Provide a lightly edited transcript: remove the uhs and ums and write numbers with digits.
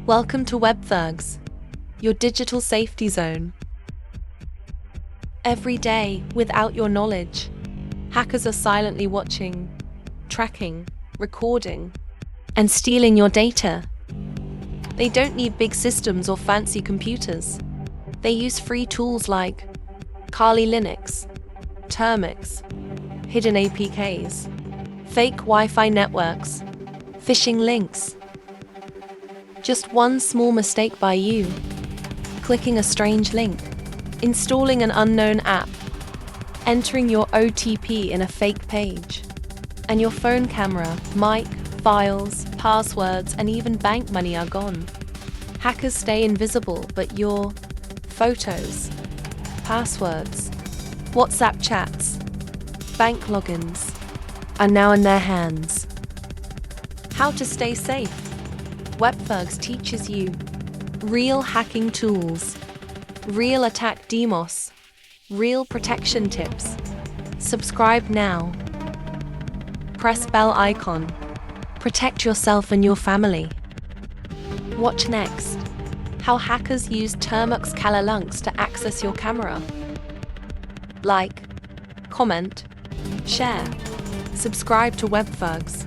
Welcome to Webforges, your digital safety zone. Every day, without your knowledge, hackers are silently watching, tracking, recording, and stealing your data. They don't need big systems or fancy computers. They use free tools like Kali Linux, Termux, hidden APKs, fake Wi-Fi networks, phishing links. Just one small mistake by you, clicking a strange link, installing an unknown app, entering your OTP in a fake page, and your phone camera, mic, files, passwords, and even bank money are gone. Hackers stay invisible, but your photos, passwords, WhatsApp chats, bank logins are now in their hands. How to stay safe? Webforges teaches you real hacking tools, real attack demos, real protection tips. Subscribe now. Press bell icon. Protect yourself and your family. Watch next. How hackers use Termux Kali Linux to access your camera. Like, comment, share, subscribe to Webforges.